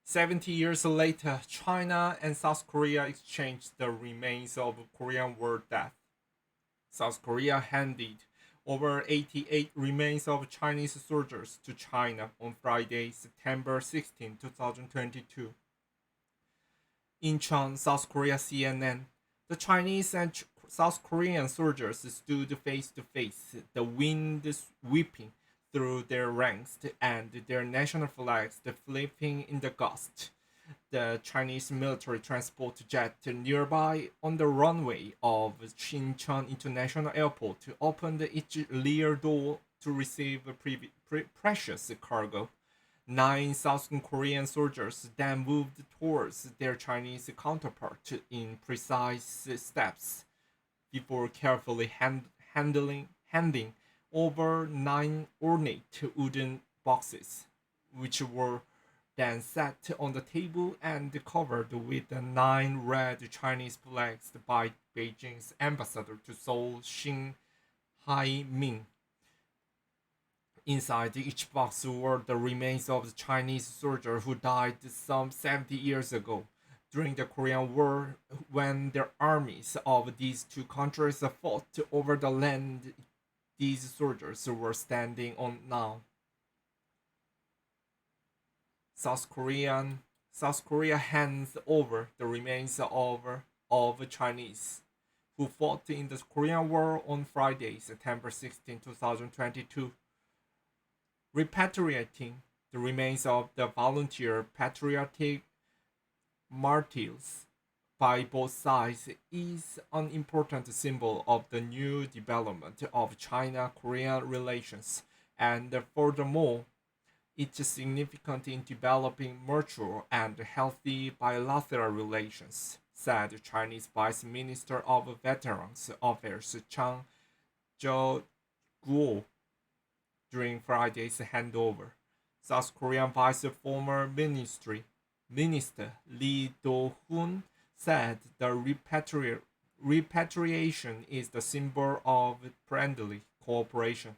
70 years later, China and South Korea exchanged the remains of Korean War death. South Korea handed over 88 remains of Chinese soldiers to China on Friday, September 16, 2022. Incheon, South Korea CNN. The Chinese and South Korean soldiers stood face to face, the wind sweeping through their ranks and their national flags flapping in the gust. The Chinese military transport jet nearby on the runway of Incheon International Airport opened its rear door to receive precious cargo. Nine South Korean soldiers then moved towards their Chinese counterpart in precise steps before carefully handing over nine ornate wooden boxes, which were then set on the table and covered with the nine red Chinese flags by Beijing's ambassador to Seoul, Shin Hai-ming. Inside each box were the remains of the Chinese soldier who died some 70 years ago during the Korean War when the armies of these two countries fought over the land these soldiers were standing on now. South Korea hands over the remains of Chinese who fought in the Korean War on Friday, September 16, 2022, repatriating the remains of the volunteer patriotic martyrs by both sides is an important symbol of the new development of China-Korean relations, and furthermore, it's significant in developing mature and healthy bilateral relations, said Chinese Vice Minister of Veterans Affairs Chang Guo during Friday's handover. South Korean Vice Former Minister Lee Do-hoon said the repatriation is the symbol of friendly cooperation.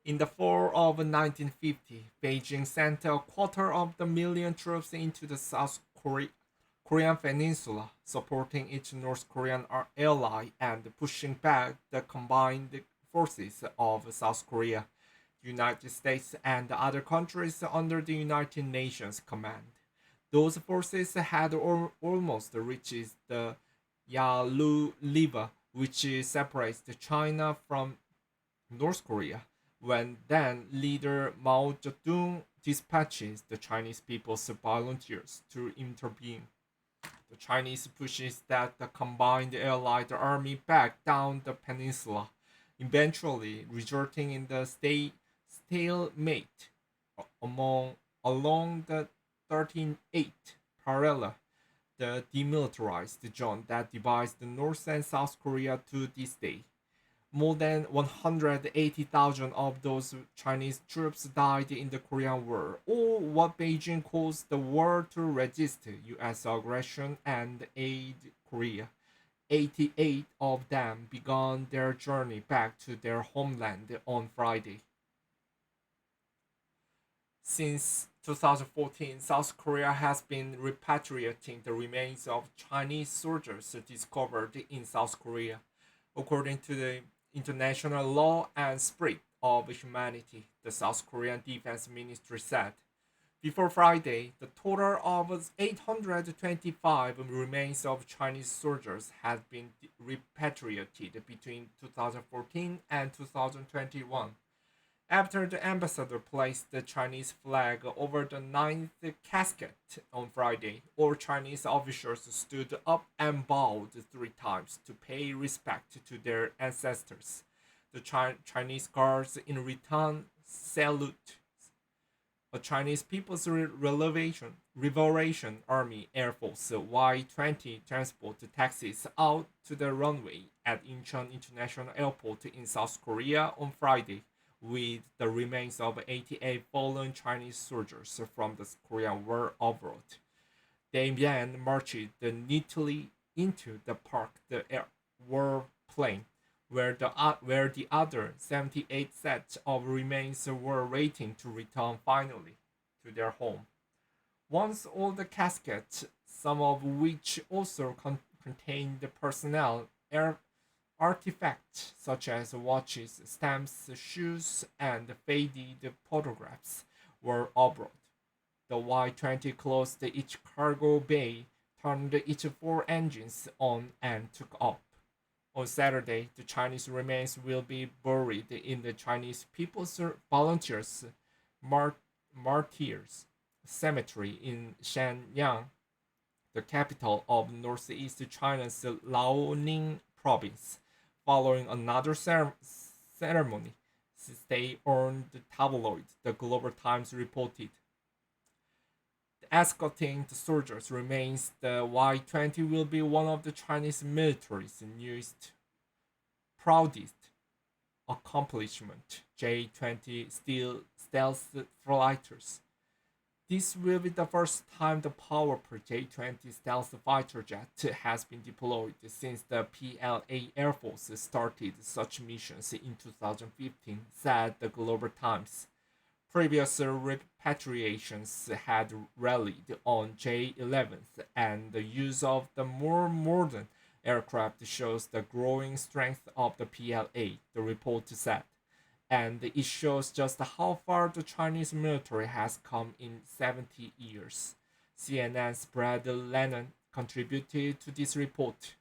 In the fall of 1950, Beijing sent a quarter of the million troops into the Korean peninsula, supporting its North Korean ally and pushing back the combined forces of South Korea, the United States, and other countries under the United Nations command. Those forces had almost reached the Yalu River, which separates China from North Korea, when then leader Mao Zedong dispatches the Chinese People's volunteers to intervene. The Chinese pushes that the combined Allied army back down the peninsula, eventually resulting in the stalemate along the 13th parallel, the demilitarized zone that divides the North and South Korea to this day. More than 180,000 of those Chinese troops died in the Korean War, or what Beijing calls the war to resist US aggression and aid Korea. 88 of them began their journey back to their homeland on Friday. Since 2014, South Korea has been repatriating the remains of Chinese soldiers discovered in South Korea, according to the international law and spirit of humanity, the South Korean Defense Ministry said. Before Friday, the total of 825 remains of Chinese soldiers had been repatriated between 2014 and 2021. After the ambassador placed the Chinese flag over the ninth casket on Friday, all Chinese officials stood up and bowed 3 times to pay respect to their ancestors. The Chinese guards in return salute a Chinese People's Liberation Army Air Force Y-20 transport taxis out to the runway at Incheon International Airport in South Korea on Friday, with the remains of 88 fallen Chinese soldiers from the Korean War abroad. They then marched neatly into the park, the warplane, where the other 78 sets of remains were waiting to return finally to their home. Once all the caskets, some of which also contained personnel artifacts such as watches, stamps, shoes, and faded photographs, were abroad. The Y-20 closed each cargo bay, turned each four engines on, and took off. On Saturday, the Chinese remains will be buried in the Chinese People's Volunteers Martyrs Cemetery in Shenyang, the capital of northeast China's Liaoning province. Following another ceremony, state-owned tabloid The Global Times reported. Escorting the soldiers' remains, the Y-20 will be one of the Chinese military's newest, proudest accomplishment. J-20 stealth fighters. This will be the first time the powerful J-20 stealth fighter jet has been deployed since the PLA Air Force started such missions in 2015, said the Global Times. Previous repatriations had rallied on J-11s, and the use of the more modern aircraft shows the growing strength of the PLA, the report said. And it shows just how far the Chinese military has come in 70 years. CNN's Brad Lennon contributed to this report.